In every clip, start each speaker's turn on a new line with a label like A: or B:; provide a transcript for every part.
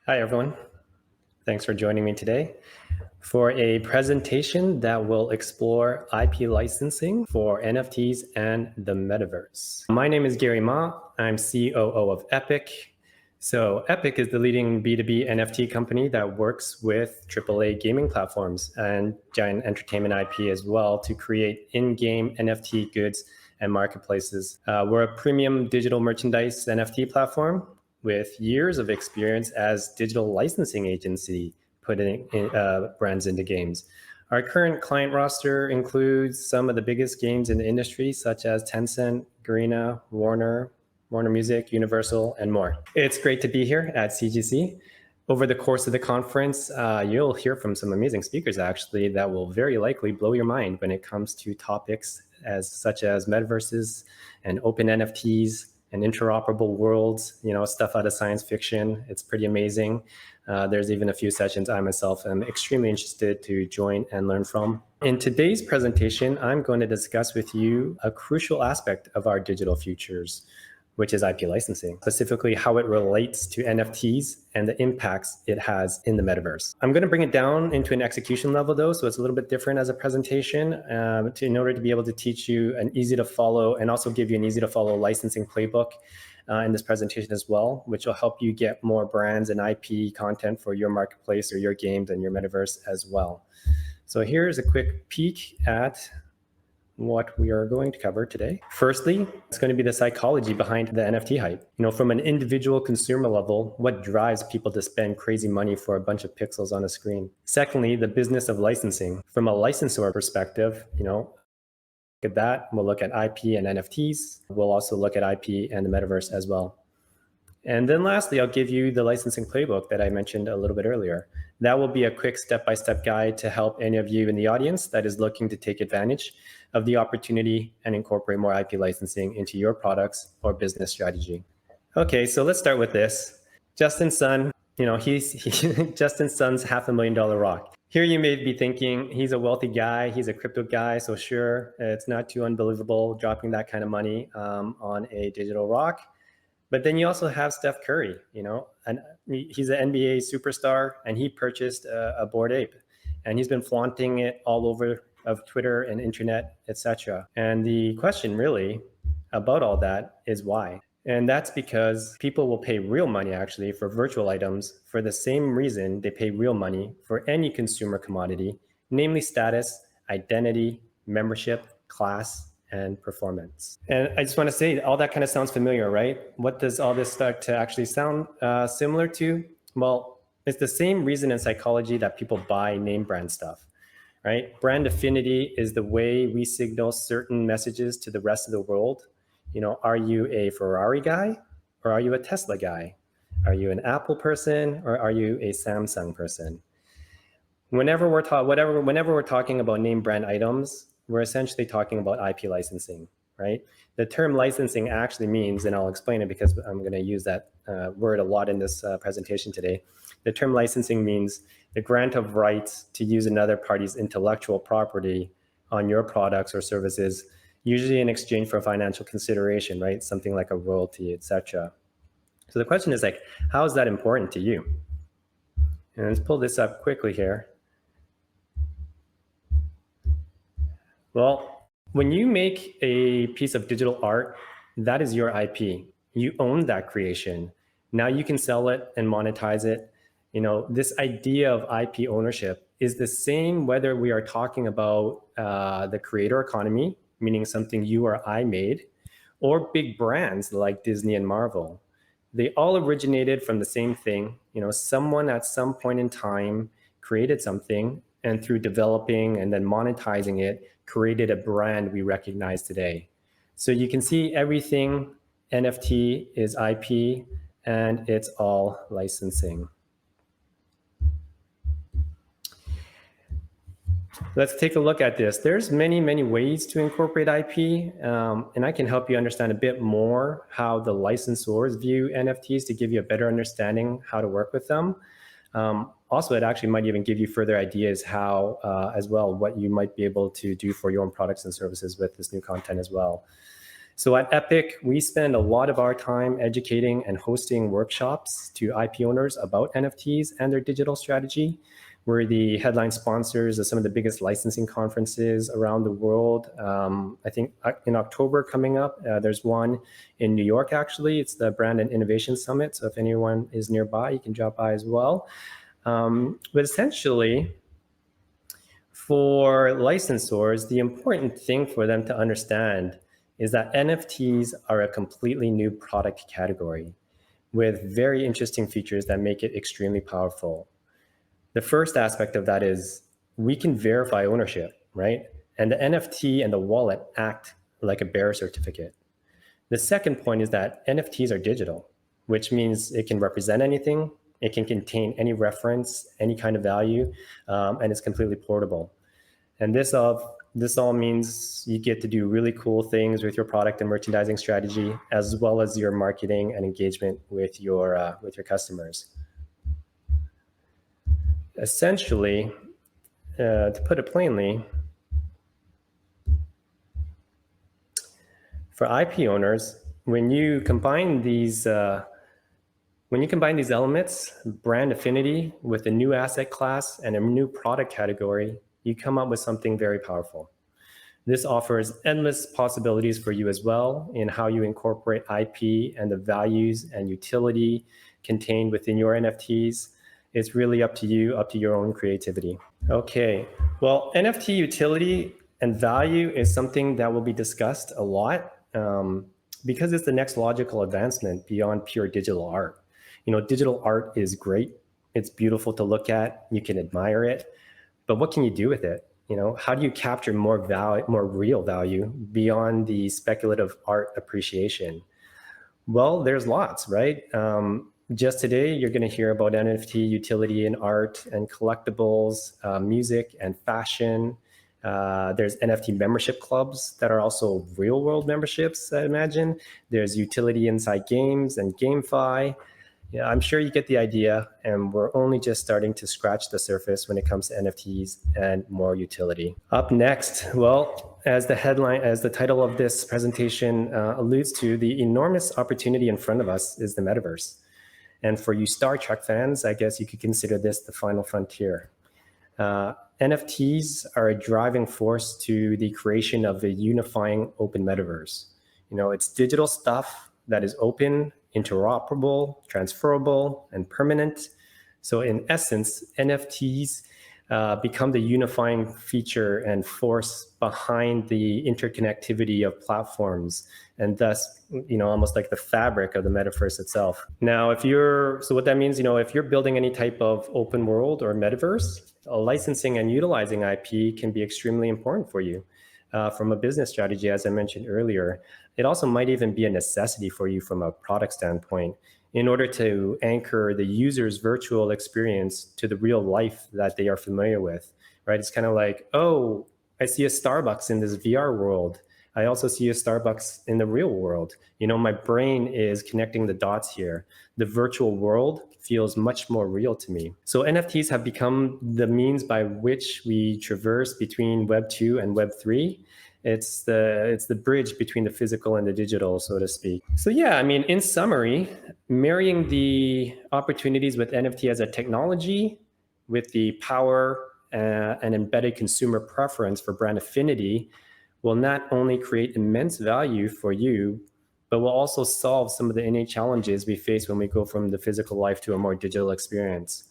A: Hi, everyone. Thanks for joining me today for a presentation that will explore IP licensing for NFTs and the metaverse. My name is Gary Ma. I'm COO of Epic. So Epic is the leading B2B NFT company that works with AAA gaming platforms and giant entertainment IP as well to create in-game NFT goods and marketplaces. We're a premium digital merchandise NFT platform with years of experience as digital licensing agency putting brands into games. Our current client roster includes some of the biggest games in the industry, such as Tencent, Garena, Warner Music, Universal, and more. It's great to be here at CGC. Over the course of the conference, you'll hear from some amazing speakers, actually, that will very likely blow your mind when it comes to topics such as metaverses and open NFTs and interoperable worlds, stuff out of science fiction. It's pretty amazing. There's even a few sessions I myself am extremely interested to join and learn from. In today's presentation, I'm going to discuss with you a crucial aspect of our digital futures, which is IP licensing, specifically how it relates to NFTs and the impacts it has in the metaverse. I'm going to bring it down into an execution level, though, so it's a little bit different as a presentation in order to be able to teach you an easy to follow and also give you an easy to follow licensing playbook in this presentation as well, which will help you get more brands and IP content for your marketplace or your games and your metaverse as well. So here's a quick peek at what we are going to cover today. Firstly, it's going to be the psychology behind the NFT hype. From an individual consumer level, what drives people to spend crazy money for a bunch of pixels on a screen? Secondly, the business of licensing. From a licensor perspective, at that, we'll look at IP and NFTs. We'll also look at IP and the metaverse as well. And then lastly, I'll give you the licensing playbook that I mentioned a little bit earlier. That will be a quick step-by-step guide to help any of you in the audience that is looking to take advantage of the opportunity and incorporate more IP licensing into your products or business strategy. Okay, so let's start with this. Justin Sun, Justin Sun's $500,000 rock. Here you may be thinking he's a wealthy guy, he's a crypto guy, so sure, it's not too unbelievable dropping that kind of money on a digital rock. But then you also have Steph Curry, and he's an NBA superstar, and he purchased a Bored Ape, and he's been flaunting it all over of Twitter and internet, etc. And the question really about all that is why? And that's because people will pay real money actually for virtual items for the same reason they pay real money for any consumer commodity, namely status, identity, membership, class, and performance. And I just want to say all that kind of sounds familiar, right? What does all this start to actually sound similar to? Well, it's the same reason in psychology that people buy name brand stuff, right? Brand affinity is the way we signal certain messages to the rest of the world. Are you a Ferrari guy or are you a Tesla guy? Are you an Apple person or are you a Samsung person? Whenever we're talking about name brand items, we're essentially talking about IP licensing, right? The term licensing actually means, and I'll explain it because I'm going to use that word a lot in this presentation today. The term licensing means the grant of rights to use another party's intellectual property on your products or services, usually in exchange for financial consideration, right? Something like a royalty, etc. So the question is how is that important to you? And let's pull this up quickly here. Well, when you make a piece of digital art, that is your IP. You own that creation. Now you can sell it and monetize it. This idea of IP ownership is the same whether we are talking about the creator economy, meaning something you or I made, or big brands like Disney and Marvel. They all originated from the same thing. Someone at some point in time created something, and through developing and then monetizing it, created a brand we recognize today. So you can see everything NFT is IP, and it's all licensing. Let's take a look at this. There's many, many ways to incorporate IP, and I can help you understand a bit more how the licensors view NFTs to give you a better understanding how to work with them. Also, it actually might even give you further ideas how, as well, what you might be able to do for your own products and services with this new content as well. So at Epic, we spend a lot of our time educating and hosting workshops to IP owners about NFTs and their digital strategy. We're the headline sponsors of some of the biggest licensing conferences around the world. I think in October coming up, there's one in New York, actually. It's the Brand and Innovation Summit. So if anyone is nearby, you can drop by as well. But essentially, for licensors, the important thing for them to understand is that NFTs are a completely new product category with very interesting features that make it extremely powerful. The first aspect of that is we can verify ownership, right? And the NFT and the wallet act like a bearer certificate. The second point is that NFTs are digital, which means it can represent anything, it can contain any reference, any kind of value, and it's completely portable. And this all means you get to do really cool things with your product and merchandising strategy, as well as your marketing and engagement with your customers. Essentially, to put it plainly, for IP owners, when you combine these elements, brand affinity with a new asset class and a new product category, you come up with something very powerful. This offers endless possibilities for you as well in how you incorporate IP and the values and utility contained within your NFTs. It's really up to you, up to your own creativity. Okay, well, NFT utility and value is something that will be discussed a lot because it's the next logical advancement beyond pure digital art. Digital art is great. It's beautiful to look at. You can admire it, but what can you do with it? How do you capture more value, more real value beyond the speculative art appreciation? Well, there's lots, right? Just today, you're going to hear about NFT utility in art and collectibles, music and fashion. There's NFT membership clubs that are also real world memberships, I imagine. There's utility inside games and GameFi. Yeah, I'm sure you get the idea, and we're only just starting to scratch the surface when it comes to NFTs and more utility. Up next, well, as the title of this presentation alludes to, the enormous opportunity in front of us is the metaverse. And for you Star Trek fans, I guess you could consider this the final frontier. NFTs are a driving force to the creation of a unifying open metaverse. It's digital stuff that is open, interoperable, transferable, and permanent. So in essence, NFTs become the unifying feature and force behind the interconnectivity of platforms, and thus, almost like the fabric of the metaverse itself. Now, so what that means, if you're building any type of open world or metaverse, licensing and utilizing IP can be extremely important for you. From a business strategy, as I mentioned earlier, it also might even be a necessity for you from a product standpoint in order to anchor the user's virtual experience to the real life that they are familiar with, right? It's kind of like, oh, I see a Starbucks in this VR world. I also see a Starbucks in the real world. My brain is connecting the dots here. The virtual world feels much more real to me. So NFTs have become the means by which we traverse between Web 2 and Web 3. It's the bridge between the physical and the digital, so to speak. So yeah, in summary, marrying the opportunities with NFT as a technology with the power and embedded consumer preference for brand affinity will not only create immense value for you, but will also solve some of the innate challenges we face when we go from the physical life to a more digital experience.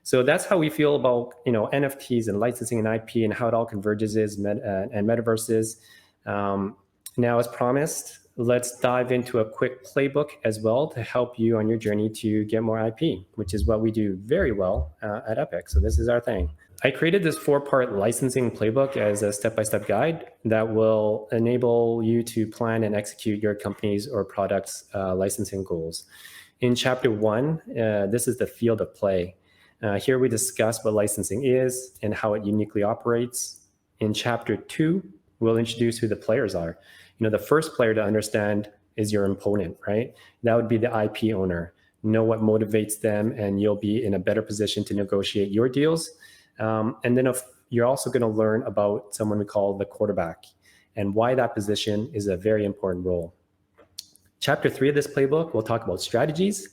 A: So that's how we feel about NFTs and licensing and IP and how it all converges and metaverses. Now, as promised, let's dive into a quick playbook as well to help you on your journey to get more IP, which is what we do very well at Epic. So this is our thing. I created this 4-part licensing playbook as a step-by-step guide that will enable you to plan and execute your company's or product's licensing goals. In chapter 1, this is the field of play. Here we discuss what licensing is and how it uniquely operates. In chapter 2, we'll introduce who the players are. The first player to understand is your opponent, right? That would be the IP owner. Know what motivates them, and you'll be in a better position to negotiate your deals. And then you're also going to learn about someone we call the quarterback. and why that position is a very important role. Chapter 3 of this playbook, we'll talk about strategies.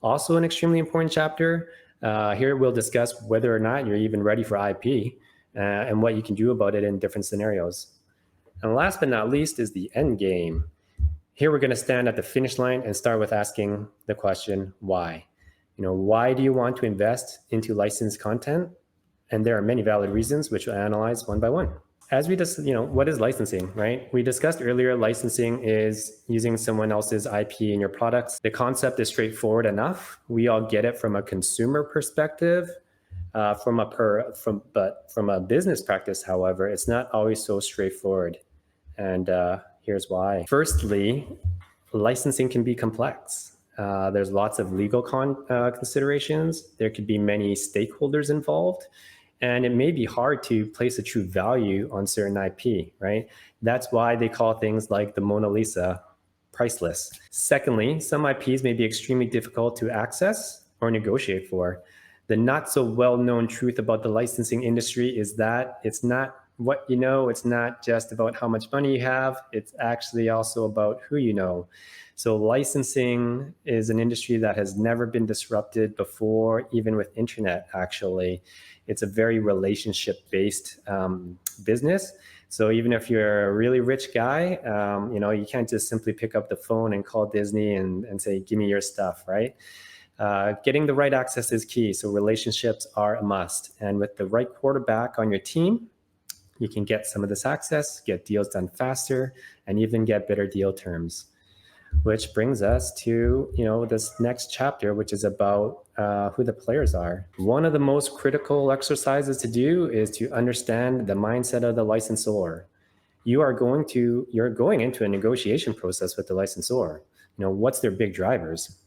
A: Also an extremely important chapter. Here we'll discuss whether or not you're even ready for IP and what you can do about it in different scenarios. And last but not least is the end game. Here we're going to stand at the finish line and start with asking the question, why? Why do you want to invest into licensed content? And there are many valid reasons, which we'll analyze one by one. As we just, what is licensing, right? We discussed earlier, licensing is using someone else's IP in your products. The concept is straightforward enough. We all get it from a consumer perspective. From a business practice, however, it's not always so straightforward. And here's why. Firstly, licensing can be complex. There's lots of legal considerations. There could be many stakeholders involved. And it may be hard to place a true value on certain IP, right? That's why they call things like the Mona Lisa priceless. Secondly, some IPs may be extremely difficult to access or negotiate for. The not so well-known truth about the licensing industry is that it's not what you know, it's not just about how much money you have, it's actually also about who you know. So licensing is an industry that has never been disrupted before, even with internet, actually. It's a very relationship-based business. So even if you're a really rich guy, you can't just simply pick up the phone and call Disney and say, give me your stuff, right? Getting the right access is key. So relationships are a must. And with the right quarterback on your team, you can get some of this access, get deals done faster, and even get better deal terms. Which brings us to, this next chapter, which is about who the players are. One of the most critical exercises to do is to understand the mindset of the licensor. You're going into a negotiation process with the licensor. What's their big drivers?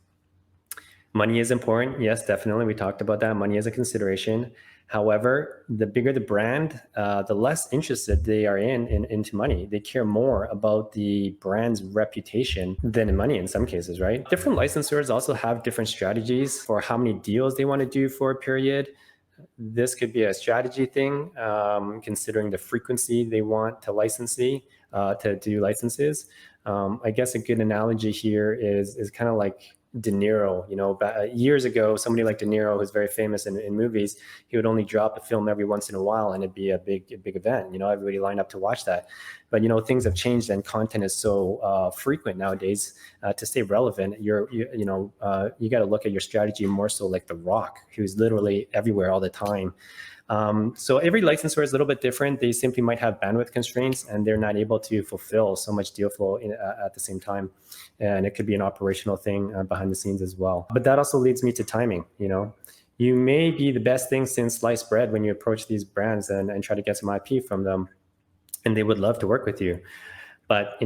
A: Money is important. Yes, definitely. We talked about that. Money is a consideration. However, the bigger the brand, the less interested they are into money. They care more about the brand's reputation than in money in some cases, right? Different licensors also have different strategies for how many deals they want to do for a period. This could be a strategy thing, considering the frequency they want to to do licenses. I guess a good analogy here is kind of like De Niro. Years ago, somebody like De Niro, who's very famous in movies, he would only drop a film every once in a while, and it'd be a big event. Everybody lined up to watch that. But things have changed, and content is so frequent nowadays. To stay relevant, you got to look at your strategy more so like The Rock, who's literally everywhere all the time. So every licensor is a little bit different. They simply might have bandwidth constraints, and they're not able to fulfill so much deal flow at the same time. And it could be an operational thing behind the scenes as well. But that also leads me to timing. You may be the best thing since sliced bread when you approach these brands and try to get some IP from them, and they would love to work with you. But,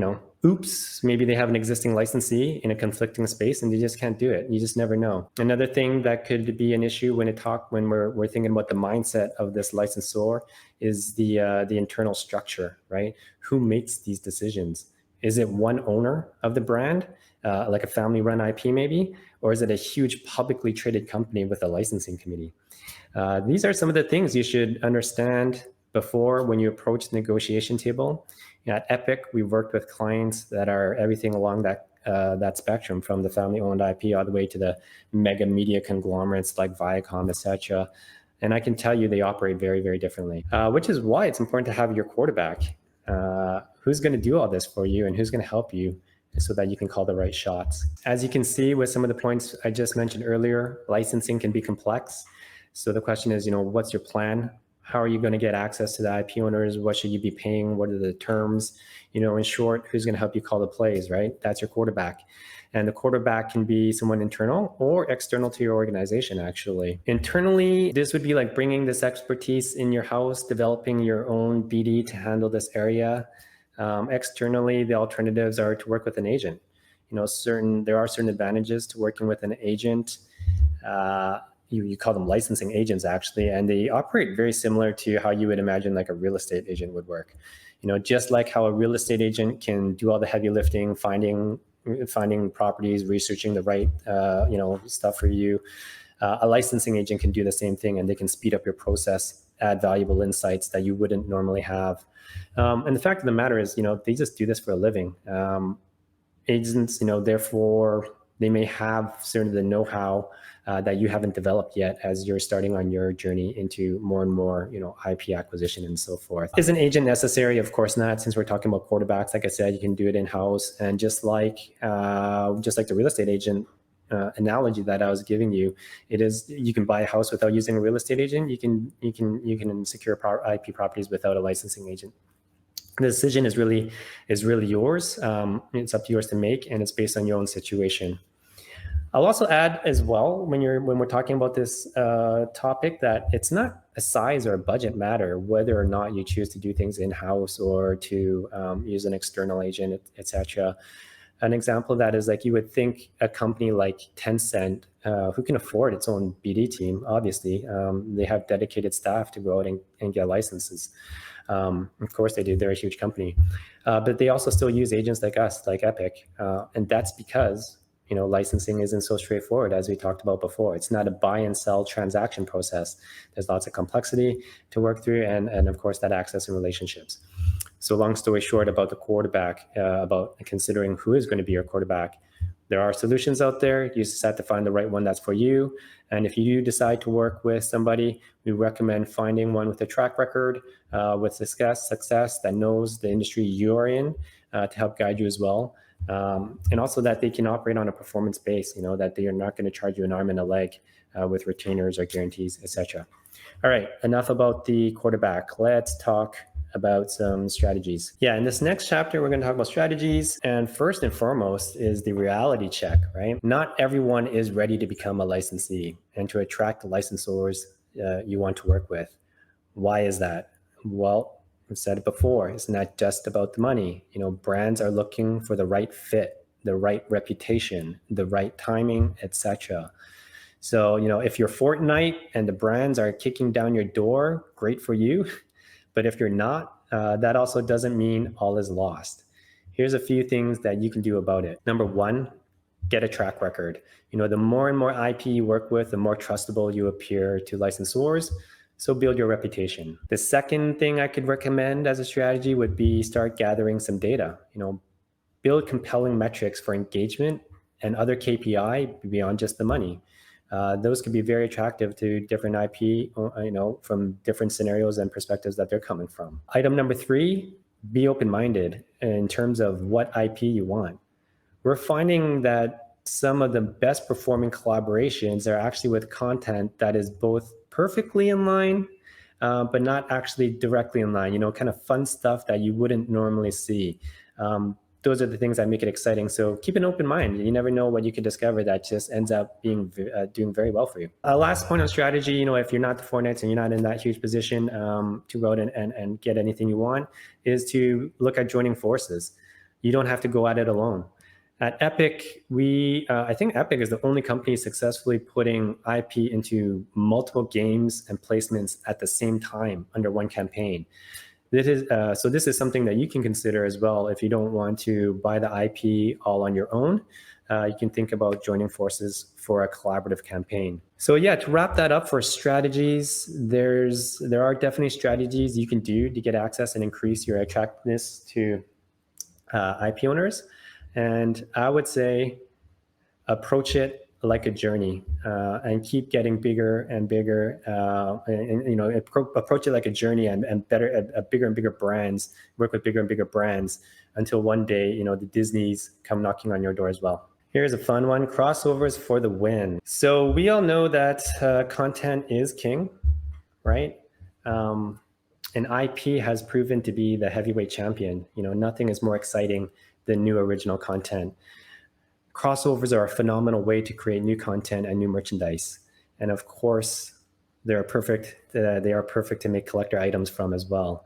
A: oops, maybe they have an existing licensee in a conflicting space and you just can't do it. You just never know. Another thing that could be an issue when we're thinking about the mindset of this licensor is the internal structure, right? Who makes these decisions? Is it one owner of the brand, like a family-run IP maybe? Or is it a huge publicly traded company with a licensing committee? These are some of the things you should understand before when you approach the negotiation table. At Epic, we worked with clients that are everything along that spectrum, from the family-owned IP all the way to the mega media conglomerates like Viacom, etc. And I can tell you they operate very, very differently, which is why it's important to have your quarterback. Who's going to do all this for you and who's going to help you so that you can call the right shots. As you can see with some of the points I just mentioned earlier, licensing can be complex. So the question is, what's your plan? How are you going to get access to the IP owners? What should you be paying? What are the terms? In short, who's going to help you call the plays, right? That's your quarterback. And the quarterback can be someone internal or external to your organization, actually. Internally, this would be like bringing this expertise in your house, developing your own BD to handle this area. Externally, the alternatives are to work with an agent. There are certain advantages to working with an agent. You call them licensing agents, actually, and they operate very similar to how you would imagine like a real estate agent would work. Just like how a real estate agent can do all the heavy lifting, finding properties, researching the right stuff for you. A licensing agent can do the same thing, and they can speed up your process add valuable insights that you wouldn't normally have. And the fact of the matter is, they just do this for a living. Agents, therefore they may have certain the know-how that you haven't developed yet as you're starting on your journey into more and more, IP acquisition and so forth. Is an agent necessary? Of course not. Since we're talking about quarterbacks, like I said, you can do it in-house. And just like the real estate agent analogy that I was giving you, you can buy a house without using a real estate agent. You can secure IP properties without a licensing agent. The decision is really yours. It's up to yours to make, and it's based on your own situation. I'll also add as well, when we're talking about this topic, that it's not a size or a budget matter whether or not you choose to do things in-house or to use an external agent, etc. An example of that is, like, you would think a company like Tencent, who can afford its own BD team, obviously, they have dedicated staff to go out and get licenses. Of course they do, they're a huge company. But they also still use agents like us, like Epic. And that's because, licensing isn't so straightforward as we talked about before. It's not a buy and sell transaction process. There's lots of complexity to work through and of course that access and relationships. So long story short about the quarterback, about considering who is going to be your quarterback, there are solutions out there. You just have to find the right one that's for you. And if you do decide to work with somebody, we recommend finding one with a track record, with success that knows the industry you're in, to help guide you as well. And also that they can operate on a performance base, that they are not going to charge you an arm and a leg with retainers or guarantees, etc. All right, enough about the quarterback. Let's talk about some strategies. Yeah, in this next chapter, we're going to talk about strategies. And first and foremost is the reality check, right? Not everyone is ready to become a licensee and to attract the licensors you want to work with. Why is that? Well, I've said it before, it's not just about the money. Brands are looking for the right fit, the right reputation, the right timing, etc. So, if you're Fortnite and the brands are kicking down your door, great for you. But if you're not, that also doesn't mean all is lost. Here's a few things that you can do about it. Number one, get a track record. The more and more IP you work with, the more trustable you appear to licensors. So build your reputation. The second thing I could recommend as a strategy would be start gathering some data. Build compelling metrics for engagement and other KPI beyond just the money. Those could be very attractive to different IP, from different scenarios and perspectives that they're coming from. Item number 3, be open-minded in terms of what IP you want. We're finding that some of the best performing collaborations are actually with content that is both perfectly in line, but not actually directly in line, kind of fun stuff that you wouldn't normally see. Those are the things that make it exciting. So keep an open mind. You never know what you could discover that just ends up being doing very well for you. Last point on strategy, if you're not the Fortnites and you're not in that huge position to go out and get anything you want, is to look at joining forces. You don't have to go at it alone. At Epic, I think Epic is the only company successfully putting IP into multiple games and placements at the same time under one campaign. This is something that you can consider as well. If you don't want to buy the IP all on your own, you can think about joining forces for a collaborative campaign. So yeah, to wrap that up for strategies, there are definitely strategies you can do to get access and increase your attractiveness to IP owners. And I would say approach it like a journey, and keep getting bigger and bigger, approach it like a journey and bigger and bigger brands, work with bigger and bigger brands until one day, the Disneys come knocking on your door as well. Here's a fun one, crossovers for the win. So we all know that content is king, right? And IP has proven to be the heavyweight champion. Nothing is more exciting than new original content. Crossovers are a phenomenal way to create new content and new merchandise. And of course, they are perfect to make collector items from as well.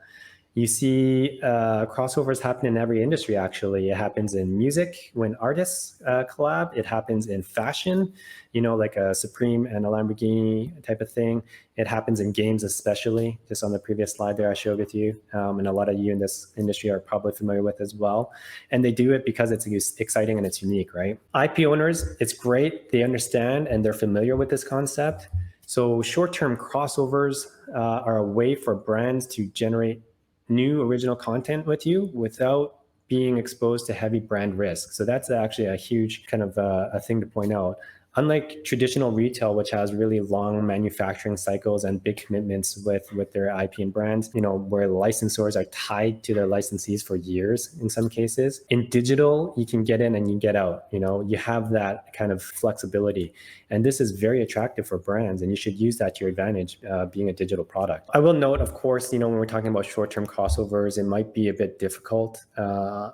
A: You see crossovers happen in every industry, actually. It happens in music when artists collab. It happens in fashion, like a Supreme and a Lamborghini type of thing. It happens in games especially, just on the previous slide there I showed with you. And a lot of you in this industry are probably familiar with as well. And they do it because it's exciting and it's unique, right? IP owners, it's great. They understand and they're familiar with this concept. So short-term crossovers are a way for brands to generate new original content with you without being exposed to heavy brand risk. So that's actually a huge kind of a thing to point out. Unlike traditional retail, which has really long manufacturing cycles and big commitments with their IP and brands, where licensors are tied to their licensees for years in some cases. In digital, you can get in and you get out. You have that kind of flexibility. And this is very attractive for brands, and you should use that to your advantage being a digital product. I will note, of course, when we're talking about short-term crossovers, it might be a bit difficult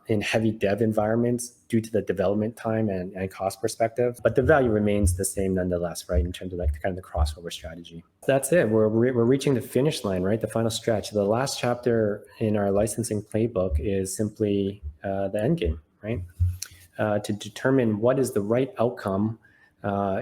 A: in heavy dev environments due to the development time and cost perspective, but the value remains the same nonetheless, right, in terms of like kind of the crossover strategy. That's it. We're reaching the finish line, right, the final stretch. The last chapter in our licensing playbook is simply the end game, right? To determine what is the right outcome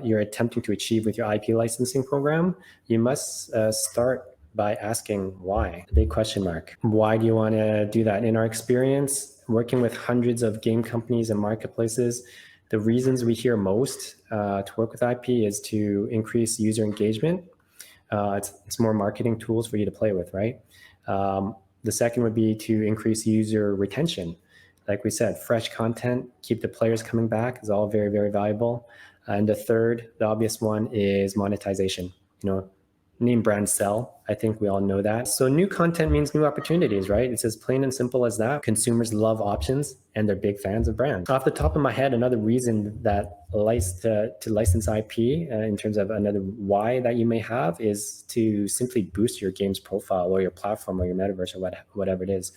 A: you're attempting to achieve with your IP licensing program, you must start by asking why. The big question mark. Why do you want to do that? In our experience, working with hundreds of game companies and marketplaces, the reasons we hear most to work with IP is to increase user engagement. It's more marketing tools for you to play with, right? The second would be to increase user retention. Like we said, fresh content, keep the players coming back is all very, very valuable. And the third, the obvious one, is monetization. Name, brand, sell. I think we all know that. So new content means new opportunities, right? It's as plain and simple as that. Consumers love options and they're big fans of brands. Off the top of my head, another reason that to license IP in terms of another why that you may have is to simply boost your game's profile or your platform or your metaverse or whatever it is.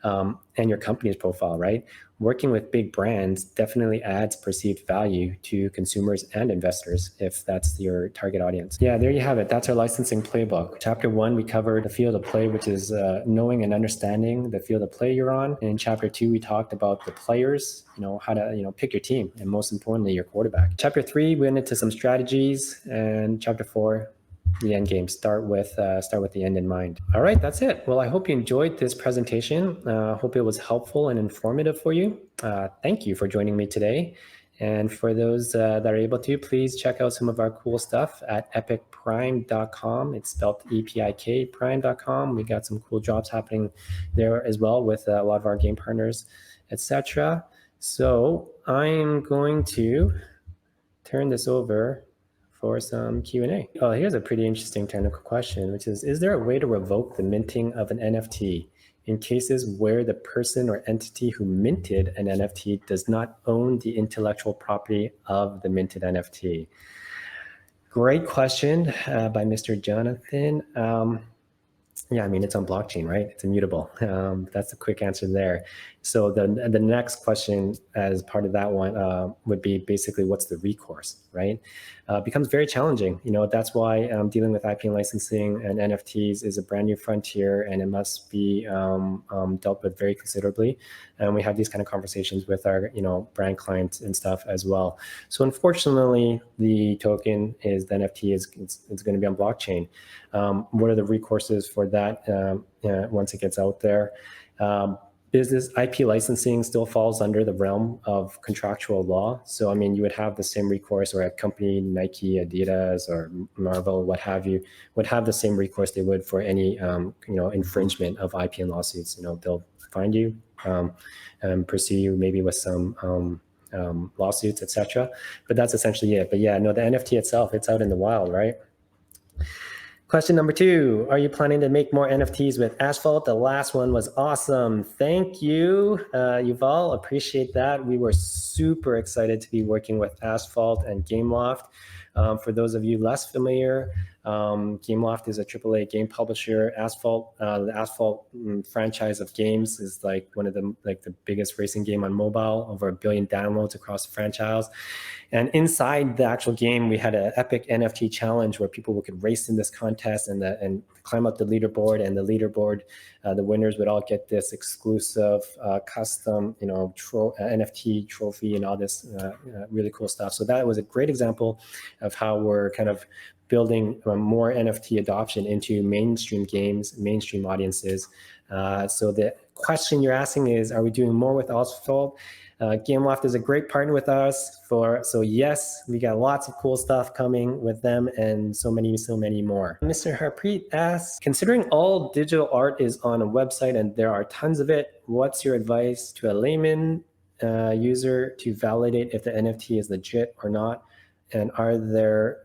A: And your company's profile, right? Working with big brands definitely adds perceived value to consumers and investors if that's your target audience. Yeah, there you have it. That's our licensing playbook. Chapter 1, we covered the field of play, which is knowing and understanding the field of play you're on. And in Chapter 2, we talked about the players, how to pick your team, and most importantly, your quarterback. Chapter 3, we went into some strategies, and Chapter 4, the end game. Start with the end in mind. All right, that's it. Well, I hope you enjoyed this presentation. Hope it was helpful and informative for you. Thank you for joining me today. And for those that are able to, please check out some of our cool stuff at epicprime.com. It's spelled EPIK prime.com. We got some cool jobs happening there as well with a lot of our game partners, etc. So I'm going to turn this over for some Q&A. Oh, here's a pretty interesting technical question, which is there a way to revoke the minting of an NFT in cases where the person or entity who minted an NFT does not own the intellectual property of the minted NFT? Great question by Mr. Jonathan. Yeah, I mean, it's on blockchain, right? It's immutable. That's a quick answer there. So the next question as part of that one would be basically what's the recourse, right? Becomes very challenging. That's why dealing with IP and licensing and NFTs is a brand new frontier, and it must be dealt with very considerably. And we have these kind of conversations with our brand clients and stuff as well. So unfortunately, the token is the NFT it's going to be on blockchain. What are the recourses for that once it gets out there? Business IP licensing still falls under the realm of contractual law. So, I mean, you would have the same recourse, or a company, Nike, Adidas, or Marvel, what have you, would have the same recourse they would for any, infringement of IP and lawsuits. They'll find you and pursue you maybe with some lawsuits, etc. But that's essentially it. But yeah, no, the NFT itself, it's out in the wild, right? Question number 2, are you planning to make more NFTs with Asphalt? The last one was awesome. Thank you, Yuval. Appreciate that. We were super excited to be working with Asphalt and Gameloft. For those of you less familiar, Gameloft is a AAA game publisher. Asphalt, the Asphalt franchise of games is like one of the biggest racing game on mobile, over 1 billion downloads across the franchise. And inside the actual game, we had an epic NFT challenge where people could race in this contest and climb up the leaderboard. And the leaderboard, the winners would all get this exclusive custom, NFT trophy and all this really cool stuff. So that was a great example of how we're kind of building more NFT adoption into mainstream games, mainstream audiences. So the question you're asking is, are we doing more with Asphalt? Gameloft is a great partner with us so yes, we got lots of cool stuff coming with them and so many more. Mr. Harpreet asks, considering all digital art is on a website and there are tons of it, what's your advice to a layman user to validate if the NFT is legit or not? And are there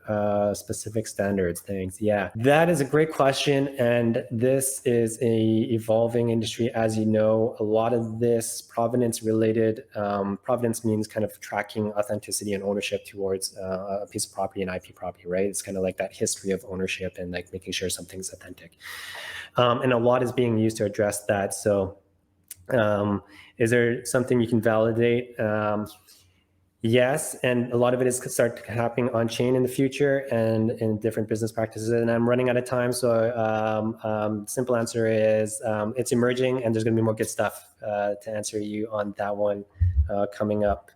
A: specific standards? Thanks. Yeah, that is a great question. And this is a evolving industry. As you know, a lot of this provenance related, provenance means kind of tracking authenticity and ownership towards a piece of property and IP property, right? It's kind of like that history of ownership and like making sure something's authentic. And a lot is being used to address that. So is there something you can validate? Yes, and a lot of it is start happening on chain in the future and in different business practices. And I'm running out of time, so simple answer is it's emerging, and there's going to be more good stuff to answer you on that one coming up,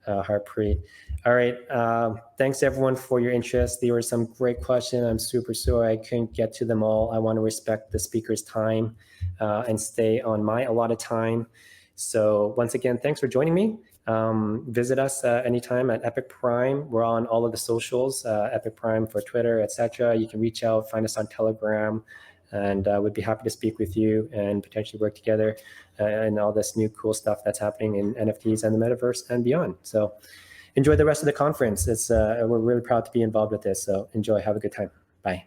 A: Harpreet. All right, thanks everyone for your interest. There were some great questions. I'm super sorry I couldn't get to them all. I want to respect the speaker's time and stay on my allotted time. So once again, thanks for joining me. Visit us anytime at Epic Prime. We're on all of the socials, Epic Prime for Twitter, etc. You can reach out, find us on Telegram, and we'd be happy to speak with you and potentially work together and all this new cool stuff that's happening in NFTs and the metaverse and beyond. So enjoy the rest of the conference. We're really proud to be involved with this. So enjoy. Have a good time. Bye.